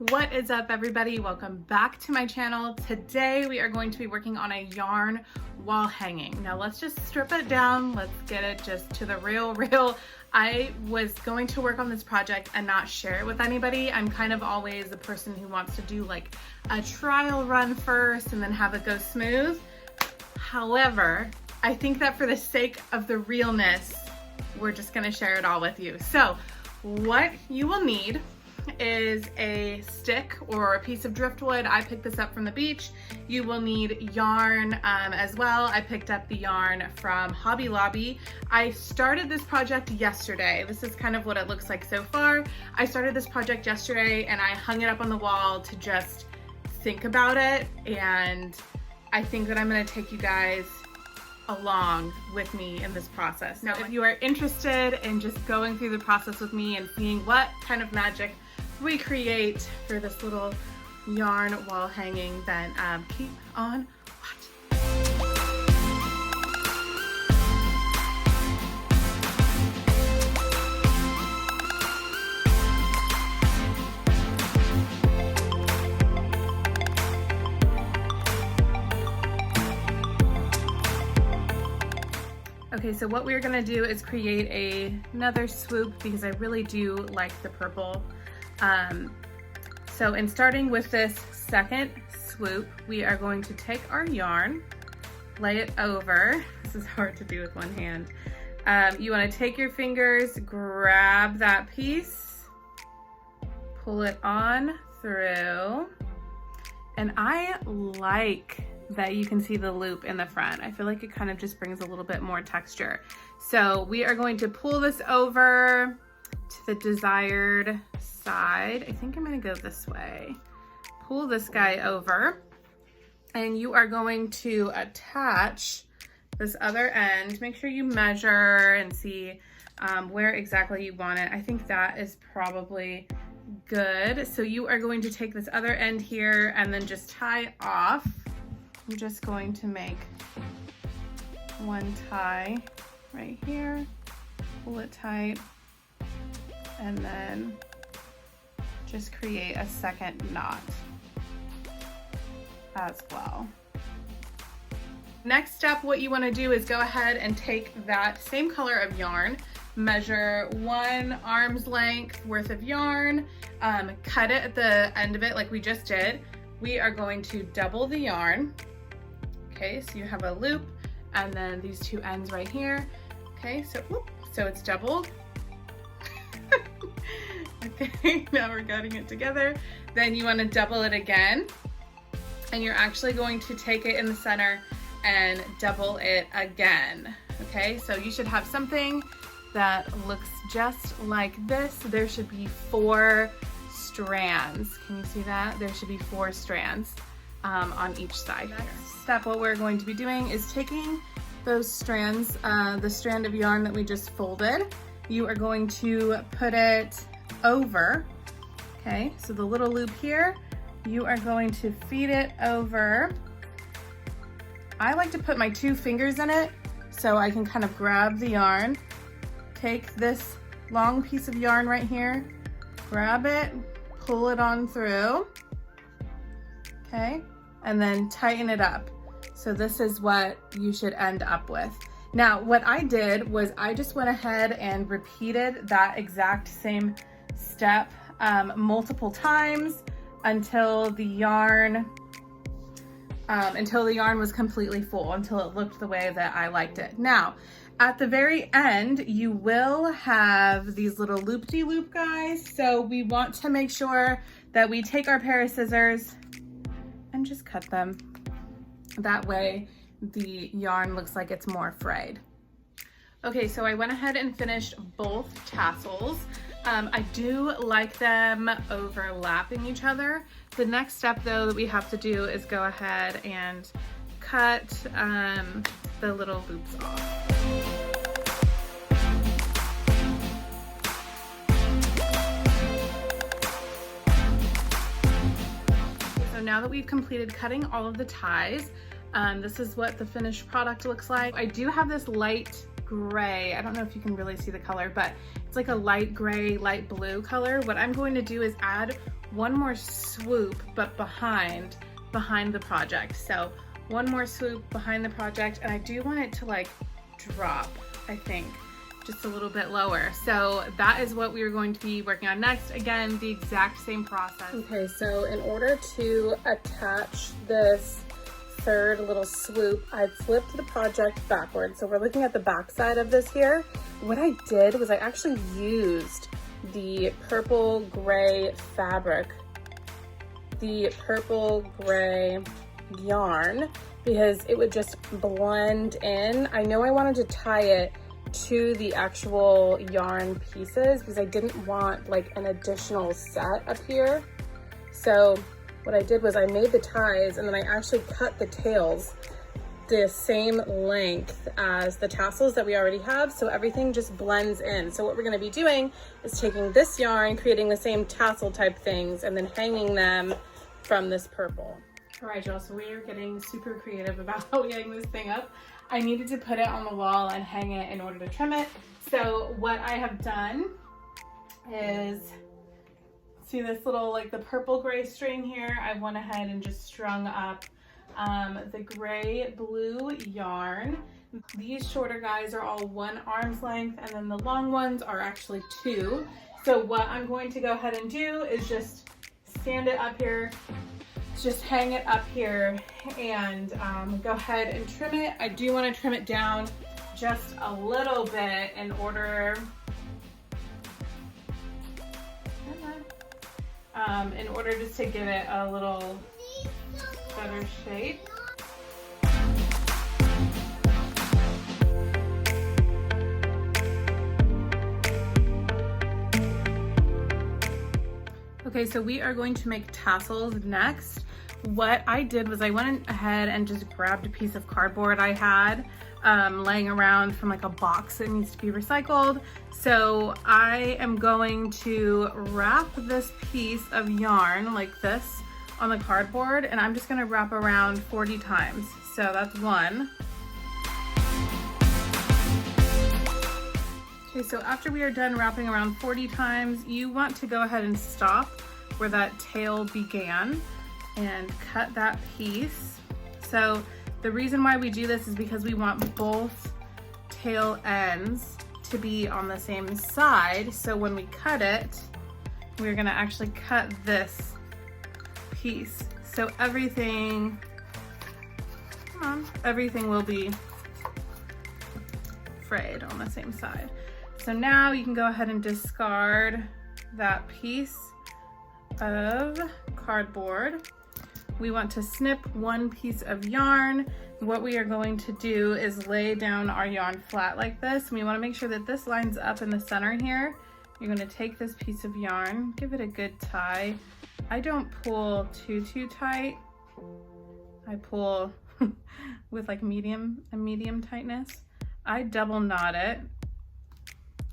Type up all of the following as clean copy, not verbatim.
What is up, everybody? Welcome back to my channel. Today we are going to be working on a yarn wall hanging. Now let's just strip it down. Let's get it just to the real. I was going to work on this project and not share it with anybody. I'm kind of always the person who wants to do like a trial run first and then have it go smooth. However, I think that for the sake of the realness, we're just gonna share it all with you. So what you will need is a stick or a piece of driftwood. I picked this up from the beach. You will need yarn as well. I picked up the yarn from Hobby Lobby. I started this project yesterday. This is kind of what it looks like so far. I started this project yesterday and I hung it up on the wall to just think about it, and I think that I'm gonna take you guys along with me in this process. Now, if you are interested in just going through the process with me and seeing what kind of magic we create for this little yarn wall hanging, then keep on watching. Okay, so what we're gonna do is create another swoop because I really do like the purple. So in starting with this second swoop, we are going to take our yarn, lay it over. This is hard to do with one hand. You wanna take your fingers, grab that piece, pull it on through. And I like that you can see the loop in the front. I feel like it kind of just brings a little bit more texture. So we are going to pull this over to the desired side. I think I'm gonna go this way. Pull this guy over, and you are going to attach this other end. Make sure you measure and see where exactly you want it. I think that is probably good. So you are going to take this other end here and then just tie off. I'm just going to make one tie right here, pull it tight, and then just create a second knot as well. Next step, what you want to do is go ahead and take that same color of yarn, measure 1 arm's length worth of yarn, cut it at the end of it like we just did. We are going to double the yarn. Okay, so you have a loop and then these two ends right here. Okay, so it's doubled. Okay, now we're getting it together. Then you want to double it again, and you're actually going to take it in the center and double it again. Okay, so you should have something that looks just like this. There should be 4 strands. Can you see that? There should be 4 strands on each side. Next step, what we're going to be doing is taking those strands, the strand of yarn that we just folded, you are going to put it over. Okay, so the little loop here, you are going to feed it over. I like to put my 2 fingers in it so I can kind of grab the yarn, take this long piece of yarn right here, grab it, pull it on through, okay, and then tighten it up. So this is what you should end up with. Now, what I did was I just went ahead and repeated that exact same step multiple times until the yarn was completely full, until it looked the way that I liked it. Now, at the very end, you will have these little loop-de-loop guys. So we want to make sure that we take our pair of scissors and just cut them. That way the yarn looks like it's more frayed. Okay, so I went ahead and finished both tassels. I do like them overlapping each other. The next step though that we have to do is go ahead and cut the little loops off. So now that we've completed cutting all of the ties, this is what the finished product looks like. I do have this light gray. I don't know if you can really see the color, but it's like a light gray, light blue color. What I'm going to do is add one more swoop, but behind the project. So one more swoop behind the project, and I do want it to like drop, I think, just a little bit lower. So that is what we are going to be working on next. Again, the exact same process. Okay, so in order to attach this third little swoop, I flipped the project backwards. So we're looking at the back side of this here. What I did was I actually used the purple gray fabric, the purple gray yarn, because it would just blend in. I know I wanted to tie it to the actual yarn pieces because I didn't want like an additional set up here. So what I did was I made the ties, and then I actually cut the tails the same length as the tassels that we already have, so everything just blends in. So what we're going to be doing is taking this yarn, creating the same tassel type things, and then hanging them from this purple. All right, y'all, so we are getting super creative about getting this thing up. I needed to put it on the wall and hang it in order to trim it. So what I have done is, see this little, like the purple gray string here, I went ahead and just strung up the gray blue yarn. These shorter guys are all 1 arm's length, and then the long ones are actually 2. So what I'm going to go ahead and do is just stand it up here, just hang it up here, and go ahead and trim it. I do want to trim it down just a little bit in order just to give it a little better shape. Okay, so we are going to make tassels next. What I did was I went ahead and just grabbed a piece of cardboard I had laying around from like a box that needs to be recycled. So I am going to wrap this piece of yarn like this on the cardboard, and I'm just gonna wrap around 40 times. So that's 1. Okay, so after we are done wrapping around 40 times, you want to go ahead and stop where that tail began and cut that piece. So the reason why we do this is because we want both tail ends to be on the same side. So when we cut it, we're gonna actually cut this piece. So everything will be frayed on the same side. So now you can go ahead and discard that piece of cardboard. We want to snip 1 piece of yarn. What we are going to do is lay down our yarn flat like this. And we want to make sure that this lines up in the center here. You're going to take this piece of yarn, give it a good tie. I don't pull too tight. I pull with like a medium tightness. I double knot it.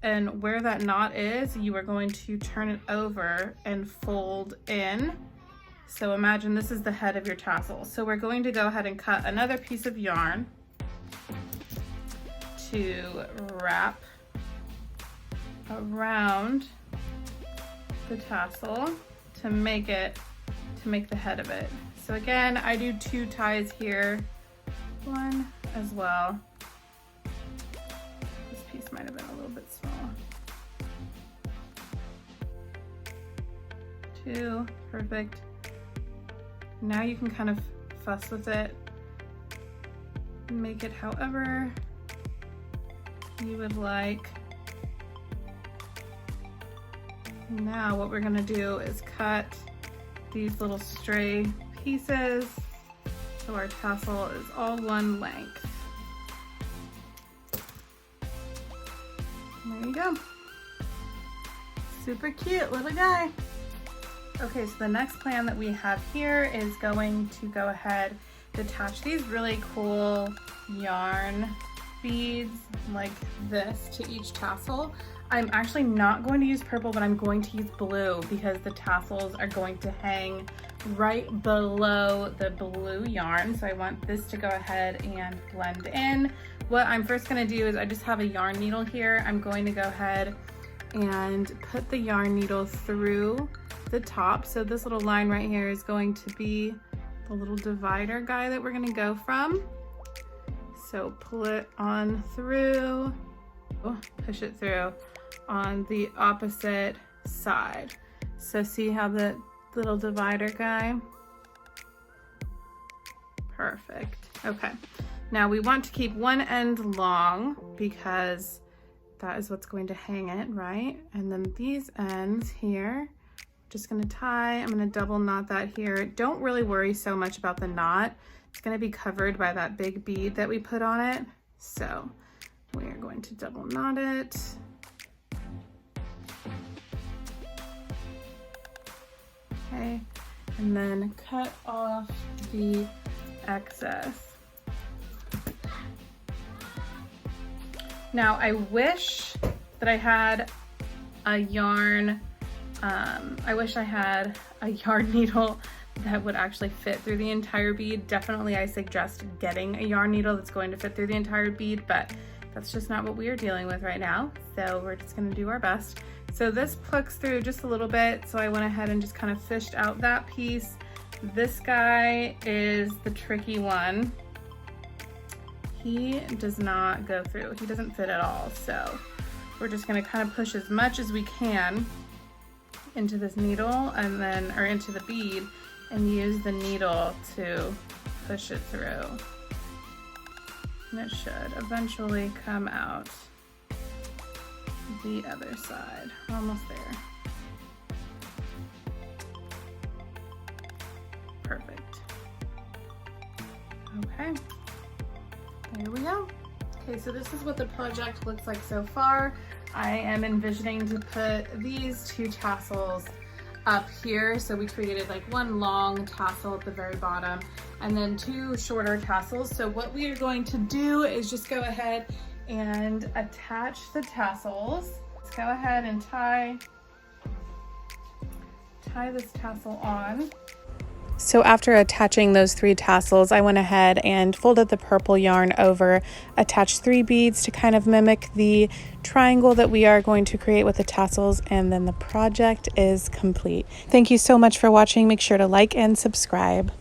And where that knot is, you are going to turn it over and fold in. So imagine this is the head of your tassel. So we're going to go ahead and cut another piece of yarn to wrap around the tassel to make the head of it. So again, I do 2 ties here, 1 as well. This piece might have been a little bit small. 2, perfect. Now you can kind of fuss with it, make it however you would like. Now what we're gonna do is cut these little stray pieces so our tassel is all 1 length. There you go. Super cute little guy. Okay, so the next plan that we have here is going to go ahead and attach these really cool yarn beads like this to each tassel. I'm actually not going to use purple, but I'm going to use blue because the tassels are going to hang right below the blue yarn. So I want this to go ahead and blend in. What I'm first gonna do is I just have a yarn needle here. I'm going to go ahead and put the yarn needle through the top. So this little line right here is going to be the little divider guy that we're gonna go from. So pull it on through, push it through on the opposite side. So see how the little divider guy? Perfect. Okay. Now we want to keep one end long because that is what's going to hang it, right? And then these ends here, just gonna tie, I'm gonna double knot that here. Don't really worry so much about the knot. It's gonna be covered by that big bead that we put on it. So we are going to double knot it. Okay, and then cut off the excess. Now I wish that I had a yarn, I wish I had a yarn needle that would actually fit through the entire bead. Definitely I suggest getting a yarn needle that's going to fit through the entire bead, but that's just not what we are dealing with right now. So we're just gonna do our best. So this plugs through just a little bit, so I went ahead and just kind of fished out that piece. This guy is the tricky one. He does not go through. He doesn't fit at all. So we're just gonna kind of push as much as we can into this needle and then, or into the bead, and use the needle to push it through. And it should eventually come out the other side. We're almost there. Perfect. Okay, there we go. Okay, so this is what the project looks like so far. I am envisioning to put these two tassels up here. So we created like one long tassel at the very bottom and then two shorter tassels. So what we are going to do is just go ahead and attach the tassels. Let's go ahead and tie this tassel on. So after attaching those 3 tassels, I went ahead and folded the purple yarn over, attached 3 beads to kind of mimic the triangle that we are going to create with the tassels, and then the project is complete. Thank you so much for watching. Make sure to like and subscribe.